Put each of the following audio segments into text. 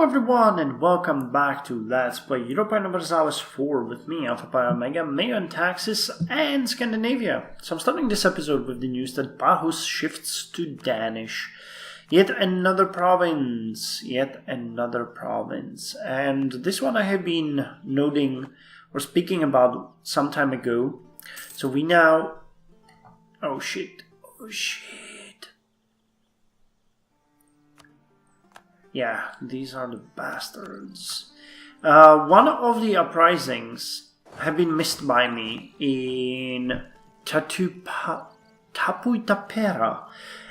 Hello everyone and welcome back to Let's Play Europa Universalis IV with me, Alfapiomega, Meiou and Taxes, and Scandinavia. So I'm starting this episode with the news that Bahus shifts to Danish. Yet another province, and this one I have been noting or speaking about some time ago. So we now... Oh shit. Yeah, these are the bastards. One of the uprisings have been missed by me in Tapuitapera,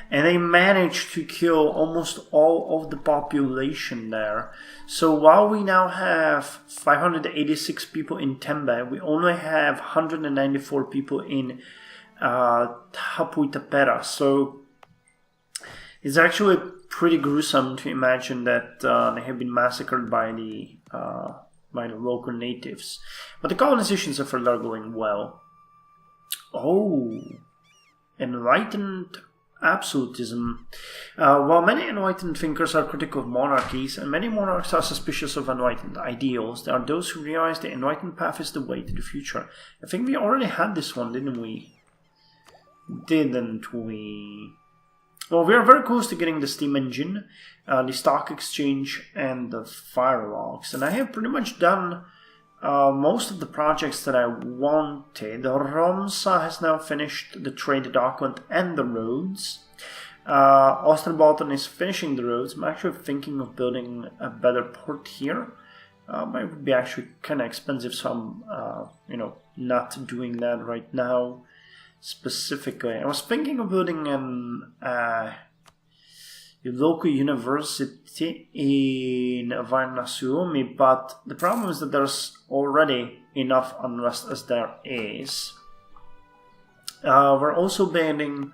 and they managed to kill almost all of the population there. So while we now have 586 people in Tembe, we only have 194 people in Tapuitapera. So it's actually pretty gruesome to imagine that they have been massacred by the local natives. But the colonization so far are going well. Oh, enlightened absolutism. While many enlightened thinkers are critical of monarchies, and many monarchs are suspicious of enlightened ideals, there are those who realize the enlightened path is the way to the future. I think we already had this one, didn't we? Well, we are very close to getting the steam engine, the stock exchange, and the fire logs. And I have pretty much done most of the projects that I wanted. Romsa has now finished the trade document and the roads. Oosterbotten is finishing the roads. I'm actually thinking of building a better port here. It would be actually kind of expensive, so I'm not doing that right now. Specifically, I was thinking of building an local university in Varnasuomi, but the problem is that there's already enough unrest as there is. We're also building,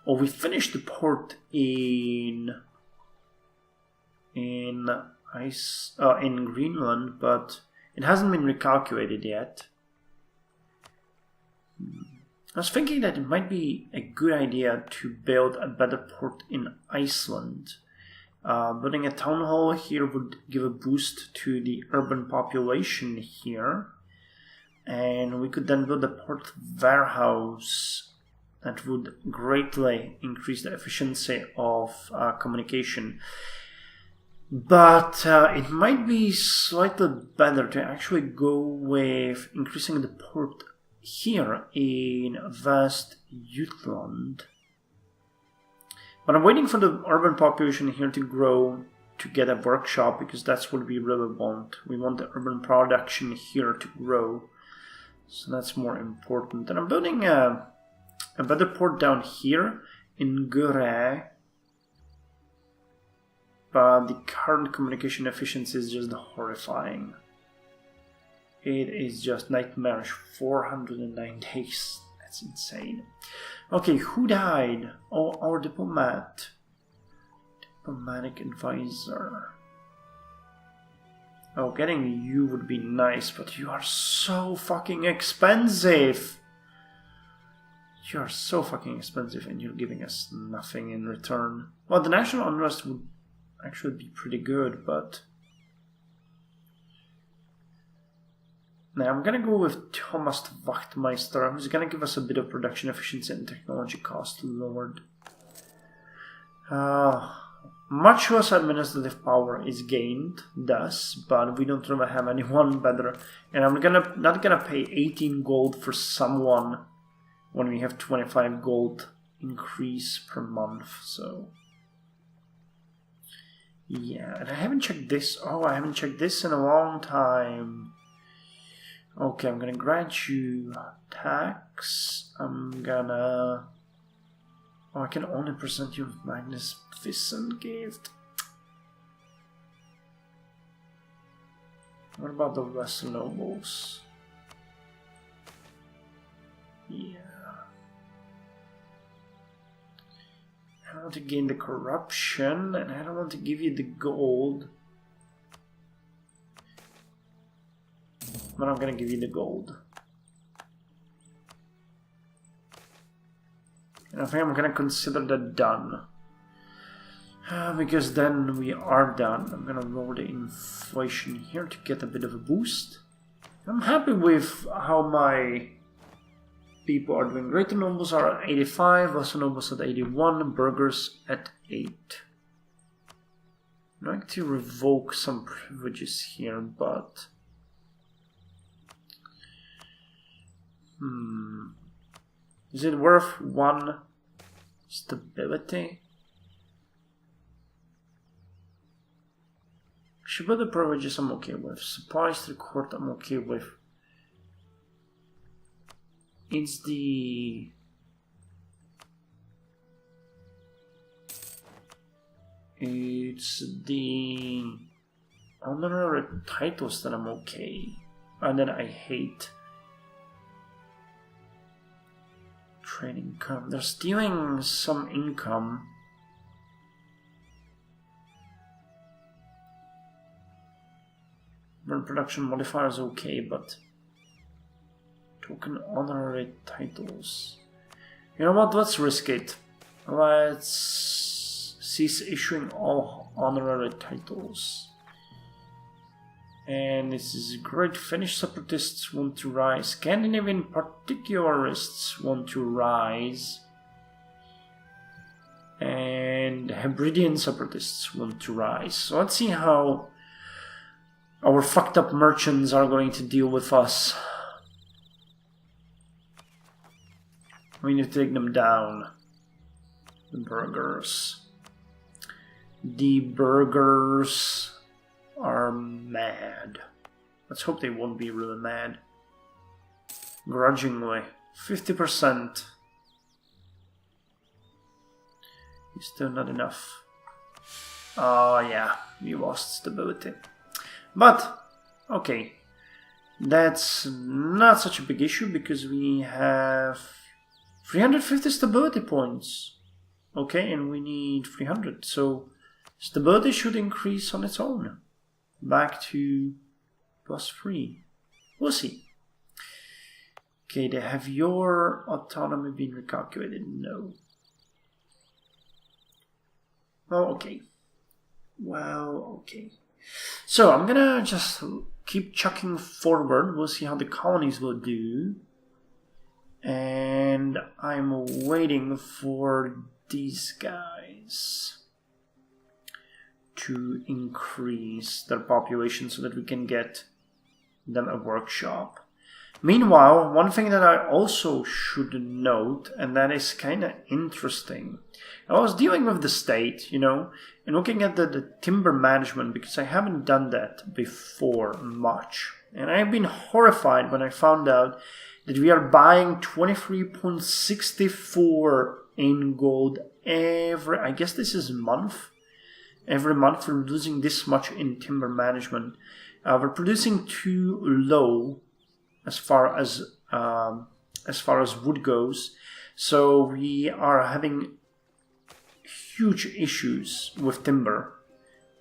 or we finished the port in Greenland, but it hasn't been recalculated yet. I was thinking that it might be a good idea to build a better port in Iceland. Building a town hall here would give a boost to the urban population here. And we could then build a port warehouse that would greatly increase the efficiency of communication. But it might be slightly better to actually go with increasing the port here in West Jutland. But I'm waiting for the urban population here to grow to get a workshop, because that's what we really want. We want the urban production here to grow. So that's more important. And I'm building a better port down here in Gure. But the current communication efficiency is just horrifying. It is just nightmarish. 409 days. That's insane. Okay, who died? Oh, our diplomat. Diplomatic advisor. Oh, getting you would be nice, but you are so fucking expensive. You are so fucking expensive, and you're giving us nothing in return. Well, the national unrest would actually be pretty good, but... Now I'm gonna go with Thomas Wachtmeister, who's gonna give us a bit of production efficiency and technology cost lowered. Much less administrative power is gained, thus, but we don't really have anyone better. And I'm not gonna pay 18 gold for someone when we have 25 gold increase per month, so... Yeah, and I haven't checked this. Oh, I haven't checked this in a long time. Okay, I'm gonna grant you tax. I'm gonna... Oh, I can only present you with Magnus Vissen gift. What about the Western nobles? Yeah. I don't want to gain the corruption, and I don't want to give you the gold. But I'm gonna give you the gold. And I think I'm gonna consider that done. Because then we are done. I'm gonna roll the inflation here to get a bit of a boost. I'm happy with how my people are doing. Greater nobles are at 85, lesser nobles at 81, burghers at 8. I'd like to revoke some privileges here, but... Is it worth 1 stability? Shipbuilder privileges I'm okay with. Supplies to the court I'm okay with. It's the... honorary titles that I'm okay. And then I hate. Trade income. They're stealing some income. Burn production modifier is okay, but token honorary titles. You know what? Let's risk it. Let's cease issuing all honorary titles. And this is great. Finnish separatists want to rise. Scandinavian particularists want to rise. And Hebridean separatists want to rise. So let's see how our fucked up merchants are going to deal with us. We need to take them down. The burghers. The burghers are mad. Let's hope they won't be really mad. Grudgingly. 50%. It's still not enough. Oh yeah, we lost stability. But, okay. That's not such a big issue because we have 350 stability points. Okay, and we need 300. So stability should increase on its own. Back to +3. We'll see. Okay, they have your autonomy been recalculated? No. Well, okay. Well, okay. So I'm gonna just keep chucking forward. We'll see how the colonies will do. And I'm waiting for these guys to increase their population so that we can get them a workshop. Meanwhile, one thing that I also should note, and that is kind of interesting. I was dealing with the state, you know, and looking at the timber management because I haven't done that before much. And I've been horrified when I found out that we are buying 23.64 in gold every, I guess this is month. Every month we're losing this much in timber management. We're producing too low as far as wood goes. So we are having huge issues with timber.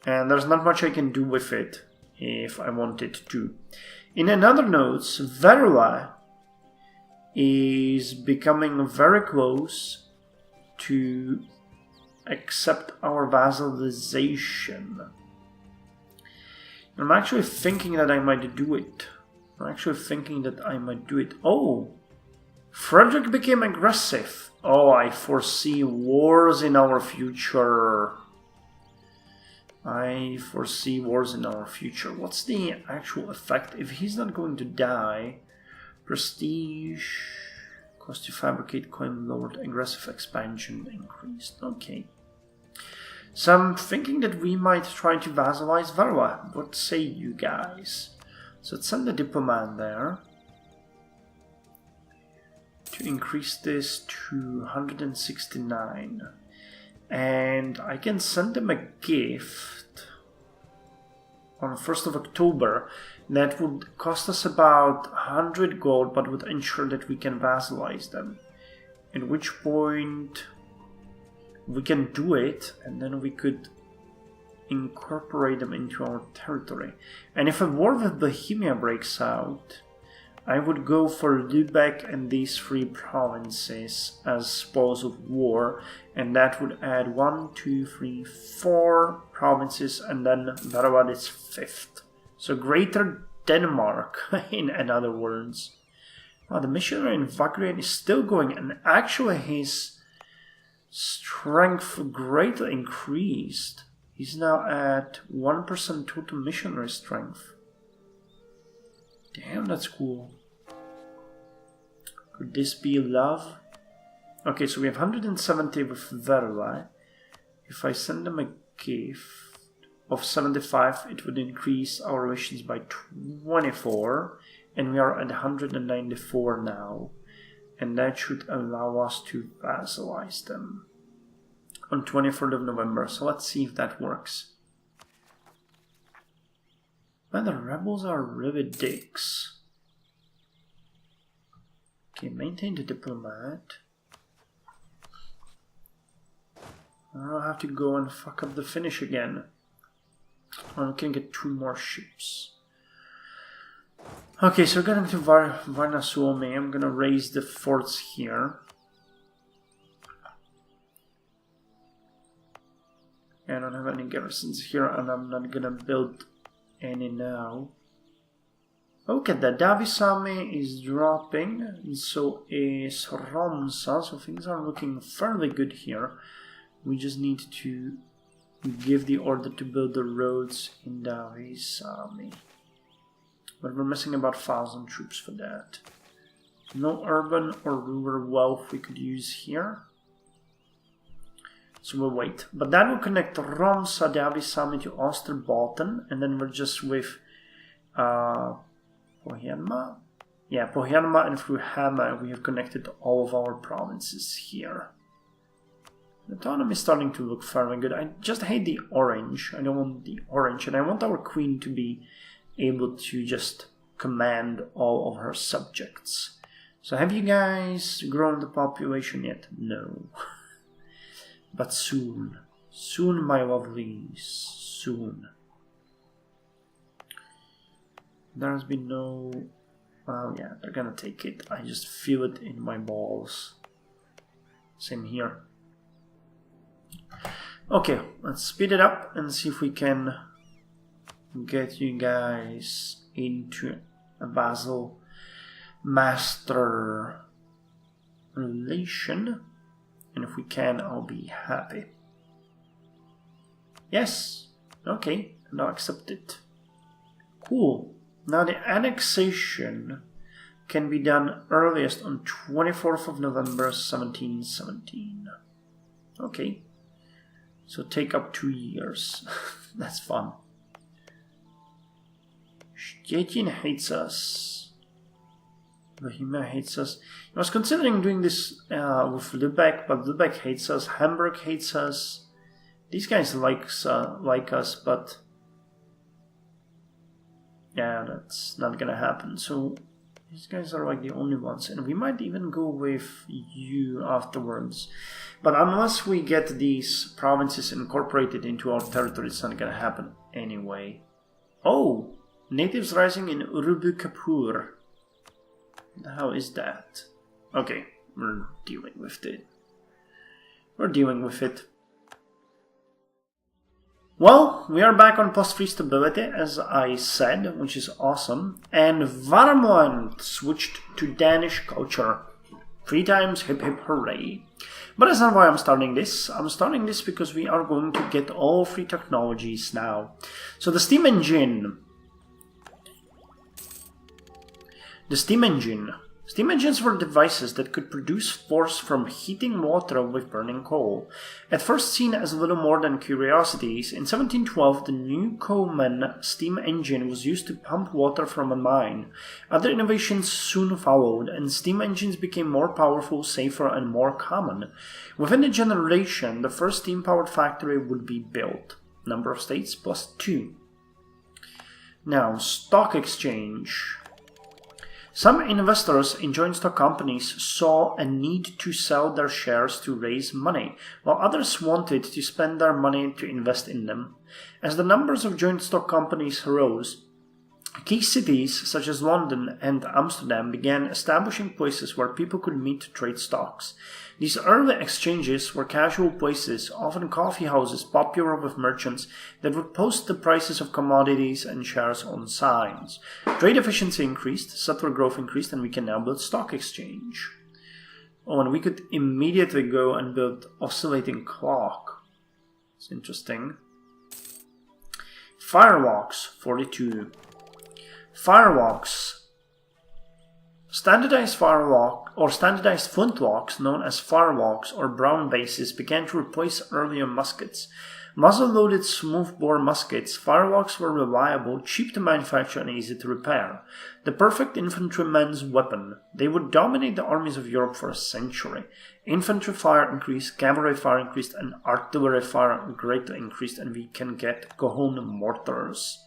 And there's not much I can do with it if I wanted to. In another note, Verula is becoming very close to accept our vassalization. I'm actually thinking that I might do it. Oh! Frederick became aggressive. Oh, I foresee wars in our future. What's the actual effect? If he's not going to die, prestige, cost to fabricate, claim lowered, aggressive expansion increased. Okay. So I'm thinking that we might try to vassalize Verla. What say you guys? So let's send the diplomat there to increase this to 169. And I can send them a gift on 1st of October that would cost us about 100 gold, but would ensure that we can vassalize them. At which point we can do it, and then we could incorporate them into our territory. And if a war with Bohemia breaks out, I would go for Lübeck and these 3 provinces as spoils of war, and that would add 1, 2, 3, 4 provinces, and then Varavad is 5th. So Greater Denmark, in other words. Wow, the missionary in Vagrien is still going, and actually his strength greatly increased. He's now at 1% total missionary strength. Damn, that's cool. Could this be love? Okay, so we have 170 with Verva. If I send them a gift of 75, it would increase our relations by 24. And we are at 194 now. And that should allow us to vassalize them on 23rd of November. So let's see if that works. Man, the rebels are really dicks. Okay, maintain the diplomat. I'll have to go and fuck up the Finnish again. Or we can get 2 more ships. Okay, so we're going to Varna Suomi. I'm going to raise the forts here. I don't have any garrisons here, and I'm not going to build any now. Okay, the Davisame is dropping, and so is Romsa, so things are looking fairly good here. We just need to give the order to build the roads in Davisame. But we're missing about 1,000 troops for that. No urban or rural wealth we could use here. So we'll wait. But that will connect Romsa, Davisame to Österbotten, and then we're just with Pohjanmaa. Yeah, Pohjanmaa, and through Hama we have connected all of our provinces here. The autonomy is starting to look fairly good. I just hate the orange. I don't want the orange, and I want our queen to be able to just command all of her subjects. So have you guys grown the population yet? No. But soon. Soon, my lovelies. Soon. There's been no... Oh yeah, they're gonna take it. I just feel it in my balls. Same here. Okay, let's speed it up and see if we can get you guys into a vassal master relation. And if we can, I'll be happy. Yes. Okay, and I'll accept it. Cool. Now the annexation can be done earliest on 24th of November 1717. Okay. So take up 2 years. That's fun. Szczecin hates us. Bohemia hates us. I was considering doing this with Lübeck, but Lübeck hates us. Hamburg hates us. These guys like us, but yeah, that's not gonna happen. So these guys are like the only ones, and we might even go with you afterwards. But unless we get these provinces incorporated into our territory, it's not gonna happen anyway. Oh, natives rising in Urubu Kapur. How is that? Okay, we're dealing with it. We're dealing with it. Well, we are back on post-free stability, as I said, which is awesome. And Varmland switched to Danish culture. 3 times hip hip hooray. But that's not why I'm starting this. I'm starting this because we are going to get all 3 technologies now. So the steam engine. The steam engine. Steam engines were devices that could produce force from heating water with burning coal. At first seen as little more than curiosities, in 1712 the Newcomen steam engine was used to pump water from a mine. Other innovations soon followed, and steam engines became more powerful, safer, and more common. Within a generation, the first steam-powered factory would be built. Number of states +2. Now, stock exchange. Some investors in joint stock companies saw a need to sell their shares to raise money, while others wanted to spend their money to invest in them. As the numbers of joint stock companies rose, Key cities such as London and Amsterdam began establishing places where people could meet to trade stocks. These early exchanges were casual places, often coffee houses popular with merchants that would post the prices of commodities and shares on signs. Trade efficiency increased, settler growth increased, and we can now build stock exchange. Oh, and we could immediately go and build oscillating clock. It's interesting. Firelocks, 42. Firelocks. Standardized firelock or standardized flintlocks, known as firelocks or brown bases, began to replace earlier muskets. Muzzle-loaded smoothbore muskets, firelocks were reliable, cheap to manufacture, and easy to repair. The perfect infantryman's weapon. They would dominate the armies of Europe for a century. Infantry fire increased, cavalry fire increased, and artillery fire greatly increased, and we can get Cajon mortars.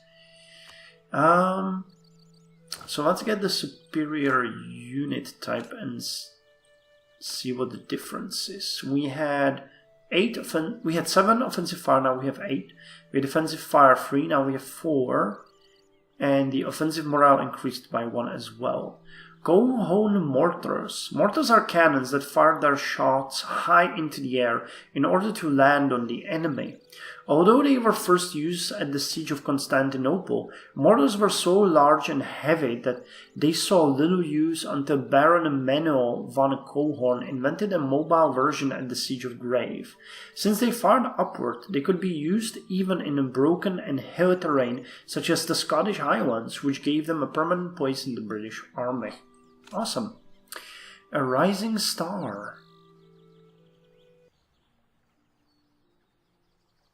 So let's get the superior unit type and see what the difference is. We had 7 offensive fire, now we have 8. We had defensive fire 3, now we have 4. And the offensive morale increased by 1 as well. Cajon mortars. Mortars are cannons that fire their shots high into the air in order to land on the enemy. Although they were first used at the siege of Constantinople, mortars were so large and heavy that they saw little use until Baron Emanuel von Cohorn invented a mobile version at the siege of Grave. Since they fired upward, they could be used even in a broken and hilly terrain such as the Scottish Highlands, which gave them a permanent place in the British Army. Awesome. A rising star.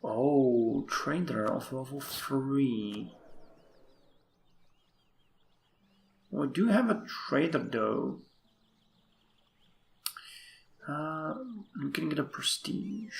Oh, trader of level 3. We do have a trader though. We can get a prestige.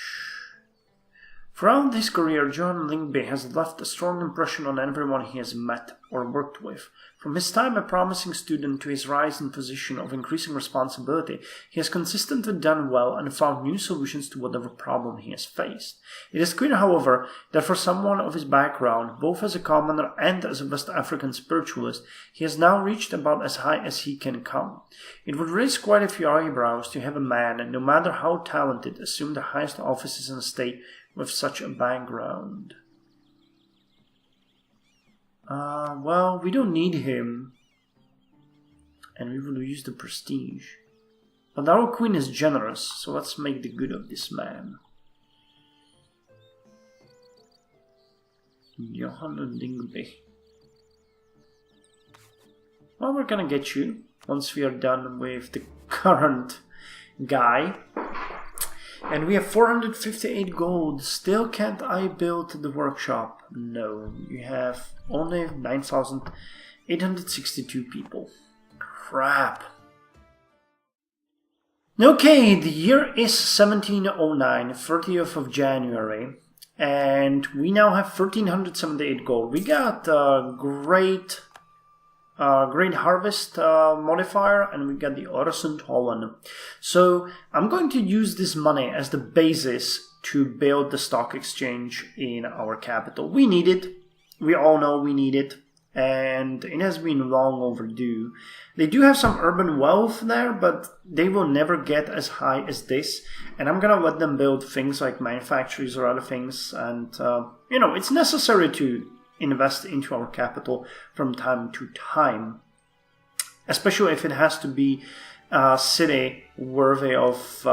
Throughout his career, John Lingby has left a strong impression on everyone he has met or worked with. From his time a promising student to his rise in position of increasing responsibility, he has consistently done well and found new solutions to whatever problem he has faced. It is clear, however, that for someone of his background, both as a commoner and as a West African spiritualist, he has now reached about as high as he can come. It would raise quite a few eyebrows to have a man, no matter how talented, assume the highest offices in the state with such a background. Well, we don't need him. And we will use the prestige. But our queen is generous, so let's make the good of this man. Johan Lingby. Well, we're gonna get you once we are done with the current guy. And we have 458 gold. Still can't I build the workshop? No, you have only 9,862 people. Crap. Okay, the year is 1709, 30th of January. And we now have 1,378 gold. We got a great harvest modifier, and we got the Oresund. So I'm going to use this money as the basis to build the stock exchange in our capital. We need it. We all know we need it. And it has been long overdue. They do have some urban wealth there, but they will never get as high as this. And I'm going to let them build things like manufactories or other things. And, it's necessary to invest into our capital from time to time, especially if it has to be a city worthy of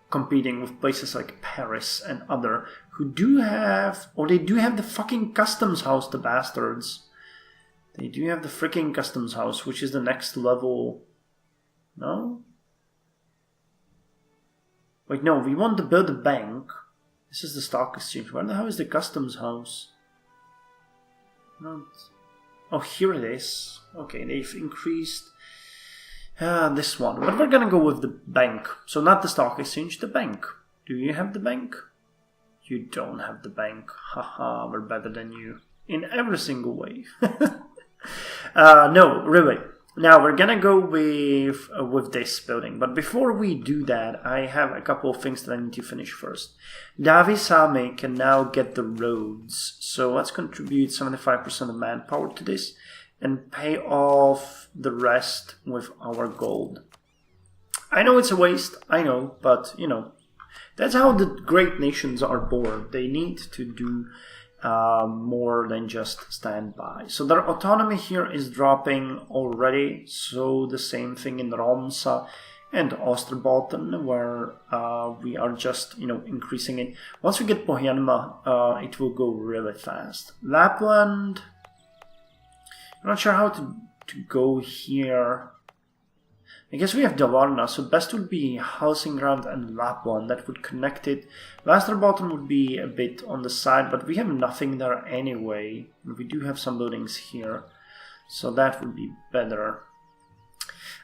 competing with places like Paris and other who do have, or they do have the fucking customs house, the bastards. They do have the freaking customs house, which is the next level. No? Wait, no, we want to build a bank. This is the stock exchange. Where the hell is the customs house? Oh, here it is. Okay, they've increased this one. But we're gonna go with the bank. So not the stock exchange, the bank. Do you have the bank? You don't have the bank. Haha, we're better than you. In every single way. No, really. Now we're gonna go with this building. But before we do that, I have a couple of things that I need to finish first. Davi Same can now get the roads. So let's contribute 75% of manpower to this and pay off the rest with our gold. I know it's a waste, I know, but you know, that's how the great nations are born. They need to do more than just stand by. So their autonomy here is dropping already. So the same thing in Romsa and Osterbotten, where we are just, you know, increasing it. Once we get Pohjanmaa, it will go really fast. Lapland, I'm not sure how to go here. I guess we have Dalarna, so best would be Hälsingland and Lapland. That would connect it. Västerbotten would be a bit on the side, but we have nothing there anyway. We do have some buildings here, so that would be better.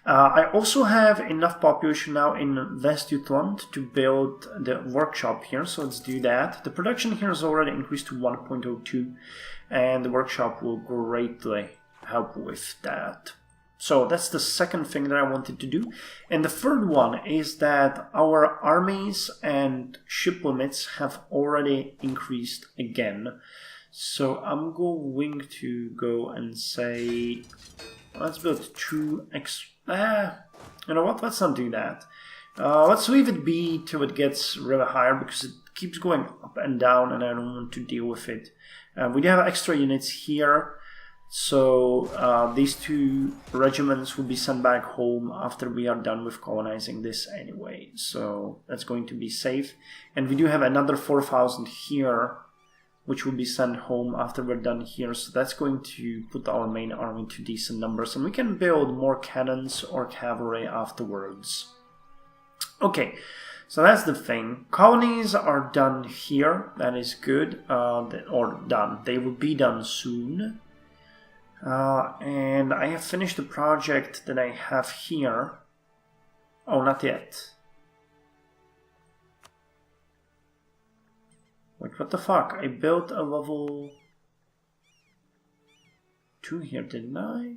I also have enough population now in West Jutland to build the workshop here, so let's do that. The production here is already increased to 1.02, and the workshop will greatly help with that. So that's the second thing that I wanted to do. And the third one is that our armies and ship limits have already increased again. So I'm going to go and say, let's build 2 extra. You know what? Let's not do that. Let's leave it be till it gets really higher, because it keeps going up and down and I don't want to deal with it. We do have extra units here. So these 2 regiments will be sent back home after we are done with colonizing this anyway. So that's going to be safe. And we do have another 4,000 here, which will be sent home after we're done here. So that's going to put our main army to decent numbers. And we can build more cannons or cavalry afterwards. Okay, so that's the thing. Colonies are done here. That is good. Or done. They will be done soon. And I have finished the project that I have here. Oh, not yet. Wait, what the fuck? I built a level 2 here, didn't I?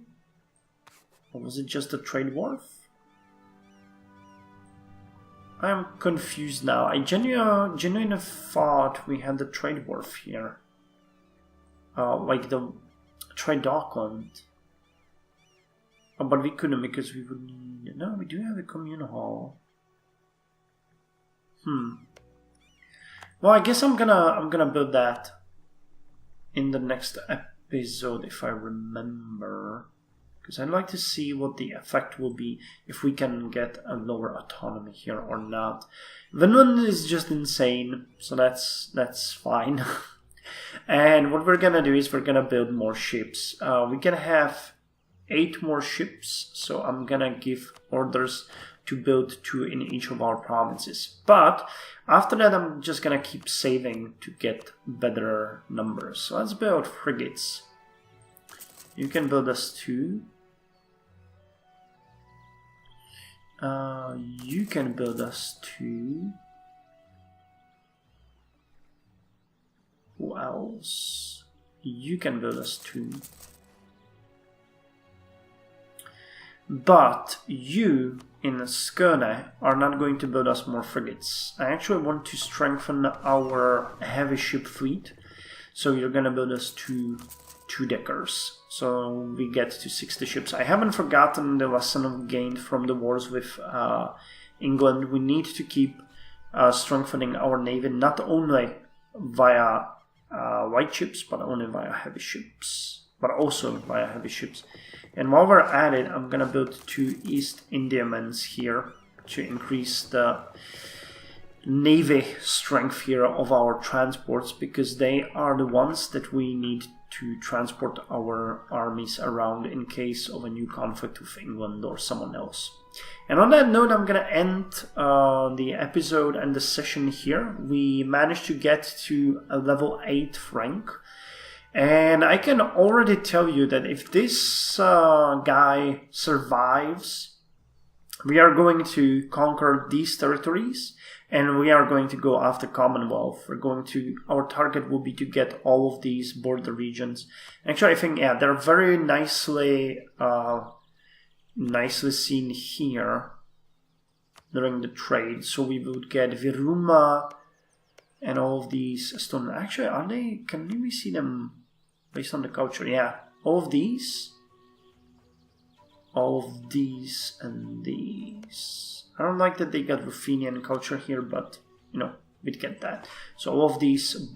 Or was it just a trade wharf? I am confused now. I genuinely thought we had the trade wharf here. Like the trade dockland. Oh, but we couldn't because we would need... No, we do have a commune hall. Well, I guess I'm gonna build that in the next episode if I remember, because I'd like to see what the effect will be if we can get a lower autonomy here or not. Vinland is just insane, so that's fine. And what we're gonna do is we're gonna build more ships. We can have 8 more ships, so I'm gonna give orders to build 2 in each of our provinces. But after that, I'm just gonna keep saving to get better numbers. So let's build frigates. You can build us 2. You can build us 2. Who else? You can build us 2. But you in Skåne are not going to build us more frigates. I actually want to strengthen our heavy ship fleet. So you're going to build us 2 two-deckers. So we get to 60 ships. I haven't forgotten the lesson gained from the wars with England. We need to keep strengthening our navy, not only via light ships, but only via heavy ships. But also via heavy ships. And while we're at it, I'm gonna build 2 East Indiamans here to increase the navy strength here of our transports, because they are the ones that we need to transport our armies around in case of a new conflict with England or someone else. And on that note, I'm gonna end the episode and the session here. We managed to get to a level 8 rank. And I can already tell you that if this guy survives, we are going to conquer these territories and we are going to go after Commonwealth. Our target will be to get all of these border regions. Actually, I think, yeah, they're very nicely seen here during the trade. So we would get Viruma And all of these stone, actually, are they, can we see them based on the culture? Yeah, all of these, and these. I don't like that they got Ruthenian culture here, but, you know, we'd get that. So all of these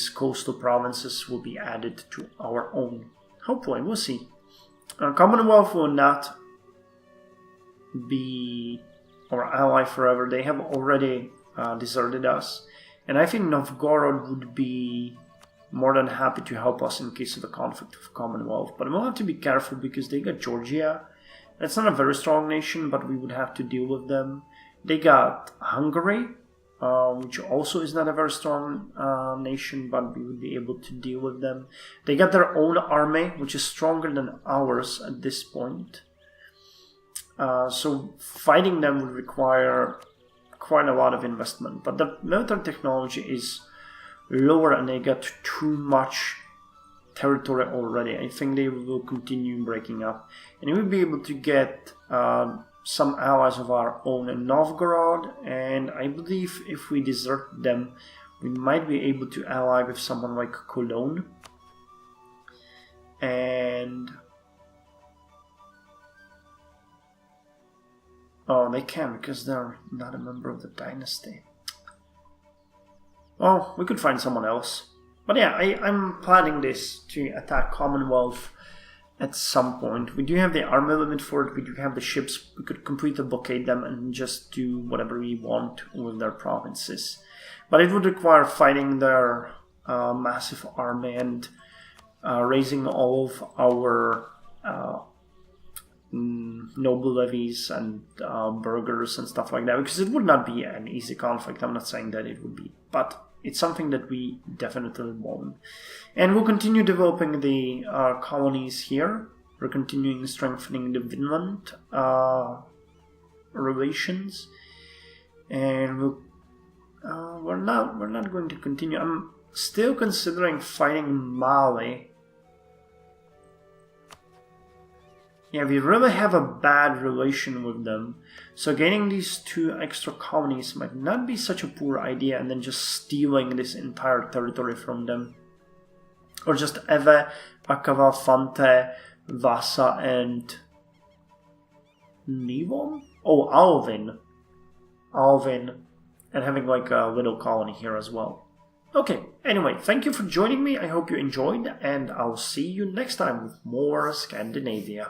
coastal provinces will be added to our own. Hopefully, we'll see. Commonwealth will not be our ally forever. They have already deserted us. And I think Novgorod would be more than happy to help us in case of a conflict with Commonwealth. But we'll have to be careful because they got Georgia. That's not a very strong nation, but we would have to deal with them. They got Hungary, which also is not a very strong nation, but we would be able to deal with them. They got their own army, which is stronger than ours at this point. So fighting them would require quite a lot of investment. But the military technology is lower and they got too much territory already. I think they will continue breaking up. And we'll be able to get some allies of our own in Novgorod. And I believe if we desert them, we might be able to ally with someone like Cologne. And... oh, they can because they're not a member of the dynasty. Well, we could find someone else. But yeah, I'm planning this to attack Commonwealth at some point. We do have the army limit for it. We do have the ships. We could completely blockade them and just do whatever we want with their provinces. But it would require fighting their massive army and raising all of our noble levies and burghers and stuff like that, because it would not be an easy conflict. I'm not saying that it would be, but it's something that we definitely want. And we'll continue developing the colonies here. We're continuing strengthening the Vinland relations, and we're not going to continue. I'm still considering fighting Mali. Yeah, we really have a bad relation with them. So gaining these 2 extra colonies might not be such a poor idea, and then just stealing this entire territory from them. Or just Eve, Akava, Fante, Vasa, and... Nivon? Oh, Alvin. And having like a little colony here as well. Okay, anyway, thank you for joining me. I hope you enjoyed, and I'll see you next time with more Scandinavia.